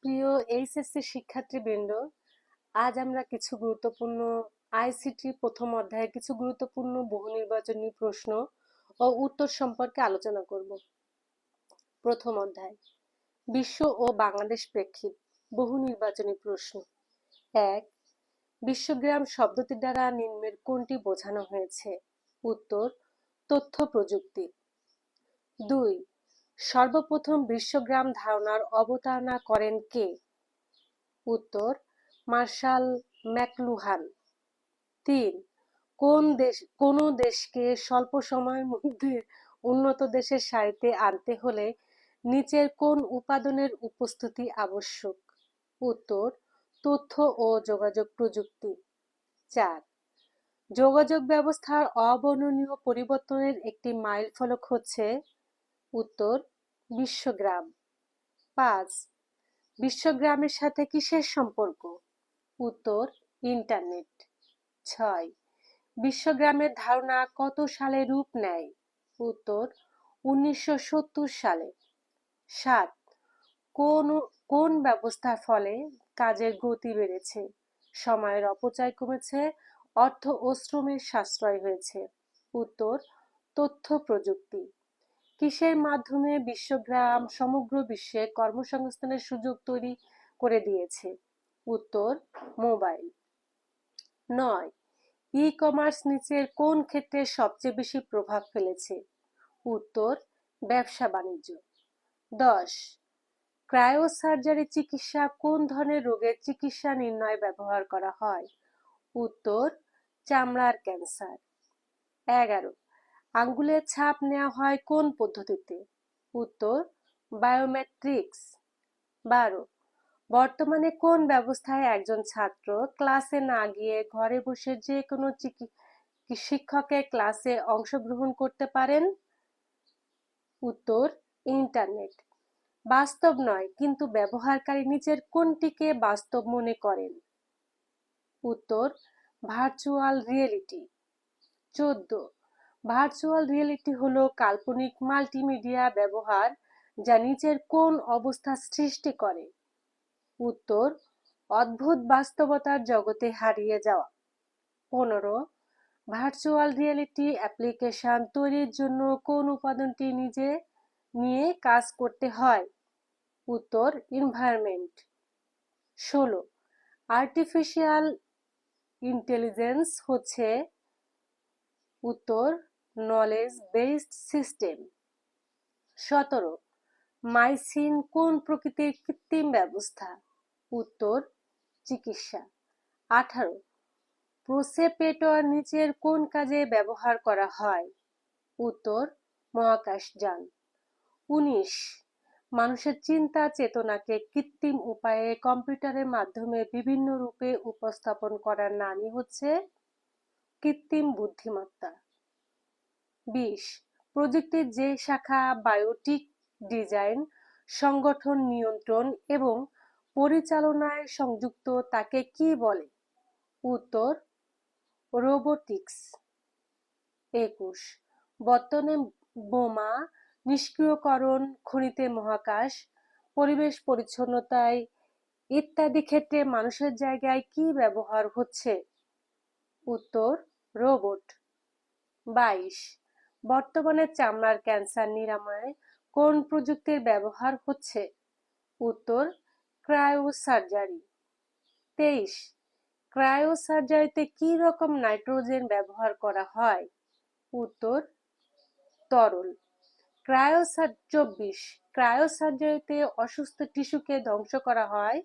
প্রিয় এইচএসসি শিক্ষার্থীবৃন্দ, আজ আমরা কিছু গুরুত্বপূর্ণ আইসিটি প্রথম অধ্যায়ের কিছু গুরুত্বপূর্ণ বহু নির্বাচনী প্রশ্ন ও উত্তর সম্পর্কে আলোচনা করব। প্রথম অধ্যায়, বিশ্ব ও বাংলাদেশ প্রেক্ষিত বহু নির্বাচনী প্রশ্ন। ১. বিশ্বগ্রাম শব্দটি দ্বারা নিম্নের কোনটি বোঝানো হয়েছে? উত্তর, তথ্য প্রযুক্তি। ২. সর্বপ্রথম বিশ্বগ্রাম ধারণার অবতারণা করেন কে? উত্তর, মার্শাল ম্যাকলুহান। ৩. কোন দেশকে স্বল্প সময়ের মধ্যে উন্নত দেশের সারিতে আনতে হলে নিচের কোন উপাদানের উপস্থিতি আবশ্যক? উত্তর, তথ্য ও যোগাযোগ প্রযুক্তি। ৪. যোগাযোগ ব্যবস্থার অবর্ণনীয় পরিবর্তনের একটি মাইলফলক হচ্ছে? উত্তর, বিশ্বগ্রাম। ৫. বিশ্বগ্রামের সাথে কিসের সম্পর্ক? উত্তর, ইন্টারনেট। ৬. বিশ্বগ্রামের ধারণা কত সালে রূপ নেয়? উত্তর, 1970 সালে। ৭. কোন ব্যবস্থার ফলে কাজের গতি বেড়েছে, সময়ের অপচয় কমেছে, অর্থ ও শ্রমের সাশ্রয় হয়েছে? উত্তর, তথ্য প্রযুক্তি। কিসের মাধ্যমে বিশ্বগ্রাম সমগ্র বিশ্বে কর্মসংস্থানের সুযোগ তৈরি করে দিয়েছে? উত্তর, মোবাইল। ৯. ই কমার্স নিচের কোন ক্ষেত্রে সবচেয়ে বেশি প্রভাব ফেলেছে? উত্তর, ব্যবসা বাণিজ্য। ১০. ক্রায়োসার্জারি চিকিৎসা কোন ধরনের রোগের চিকিৎসা নির্ণয়ে ব্যবহার করা হয়? উত্তর, চামড়ার ক্যান্সার। ১১. আঙ্গুলের ছাপ নেওয়া হয় কোন পদ্ধতিতে? উত্তর, বায়োমেট্রিক্স। ১২. বর্তমানে কোন ব্যবস্থায় একজন ছাত্র ক্লাসে না গিয়ে ঘরে বসে যে কোনো শিক্ষকের ক্লাসে অংশগ্রহণ করতে পারেন? উত্তর, ইন্টারনেট। বাস্তব নয় কিন্তু ব্যবহারকারী নিচের কোনটিকে বাস্তব মনে করেন? উত্তর, ভার্চুয়াল রিয়েলিটি। ১৪. ভার্চুয়াল রিয়েলিটি হলো কাল্পনিক মাল্টিমিডিয়া ব্যবহার যা নিচের কোন অবস্থা সৃষ্টি করে? উত্তর, অদ্ভুত বাস্তবতার জগতে হারিয়ে যাওয়া। ১৫. ভার্চুয়াল রিয়েলিটি অ্যাপ্লিকেশন তৈরির জন্য কোন উপাদানটি নিয়ে কাজ করতে হয়? উত্তর, এনভায়রনমেন্ট। ১৬. আর্টিফিশিয়াল ইন্টেলিজেন্স হচ্ছে? উত্তর, নলেজ বেসড সিস্টেম। ১৭. মাইসিন কোন প্রকৃতির কৃত্রিম ব্যবস্থা? উত্তর, চিকিৎসা। ১৮. প্রসেপেটর নিচের কোন কাজে ব্যবহার করা হয়? উত্তর, মহাকাশযান। ১৯. মানুষের চিন্তা চেতনাকে কৃত্রিম উপায়ে কম্পিউটারের মাধ্যমে বিভিন্ন রূপে উপস্থাপন করার নামই হচ্ছে কৃত্রিম বুদ্ধিমত্তা। ২০. প্রযুক্তির যে শাখা বায়োটিক ডিজাইন, সংগঠন, নিয়ন্ত্রণ এবং পরিচালনায় সংযুক্ত তাকে কি বলে? উত্তর, রোবোটিক্স। ২১. বর্তমানে বোমা নিষ্ক্রিয়করণ, খনিতে মহাকাশ, পরিবেশ পরিচ্ছন্নতায় ইত্যাদি ক্ষেত্রে মানুষের জায়গায় কি ব্যবহার হচ্ছে? উত্তর, রোবট। ২২. বর্তমানে চামড়ার ক্যান্সার নিরাময়ে কোন প্রযুক্তির ব্যবহার হচ্ছে? উত্তর, ক্রায়োসার্জারি। ২৩. ক্রায়োসার্জারিতে কি রকম নাইট্রোজেন ব্যবহার করা হয়? উত্তর, তরল। ২৪. ক্রায়োসার্জারিতে অসুস্থ টিস্যুকে ধ্বংস করা হয়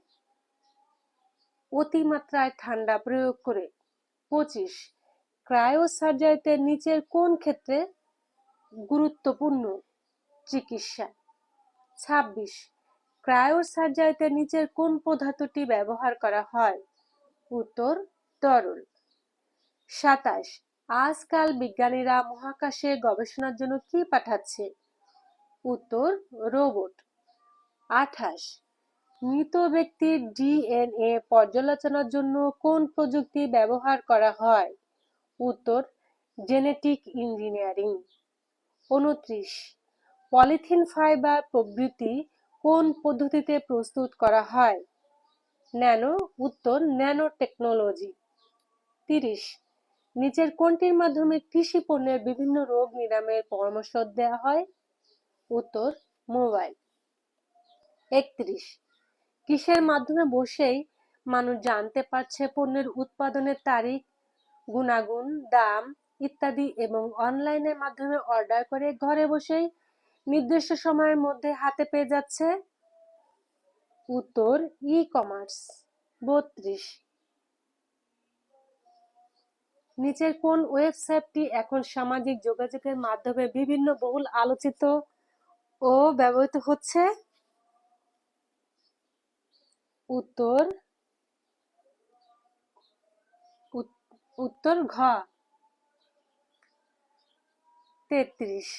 অতিমাত্রায় ঠান্ডা প্রয়োগ করে। ২৫. ক্রায়োসার্জারিতে নিচের কোন ক্ষেত্রে গুরুত্বপূর্ণ? চিকিৎসা। ২৬. ক্রায়োসার্জারিতে নিচের কোন পদার্থটি ব্যবহার করা হয়? উত্তর, তরল। ২৭. আজকাল বিজ্ঞানীরা মহাকাশে গবেষণার জন্য কি পাঠাচ্ছে? উত্তর, রোবট। ২৮. মৃত ব্যক্তির ডিএনএ পর্যালোচনার জন্য কোন প্রযুক্তি ব্যবহার করা হয়? উত্তর, জেনেটিক ইঞ্জিনিয়ারিং। ২৯. পলিথিন ফাইবার প্রভৃতি কোন পদ্ধতিতে প্রস্তুত করা হয়? ন্যানো। উত্তর ন্যানো টেকনোলজি। 30, নিচের কোনটির মাধ্যমে কৃষি পণ্যের বিভিন্ন রোগ নিরাময়ের পরামর্শ দেওয়া হয়? উত্তর মোবাইল। 31, কিসের মাধ্যমে বসেই মানুষ জানতে পারছে পণ্যের উৎপাদনের তারিখ, গুণাগুণ, দাম ইত্যাদি এবং অনলাইনের মাধ্যমে অর্ডার করে ঘরে বসেই নির্দিষ্ট সময়ের মধ্যে হাতে পেয়ে যাচ্ছে? উত্তর ই-কমার্স। 32, নিচের কোন ওয়েবসাইটটি এখন সামাজিক যোগাযোগের মাধ্যমে বিভিন্ন বহুল আলোচিত ও ব্যবহৃত হচ্ছে? উত্তর উত্তর ঘ। 33,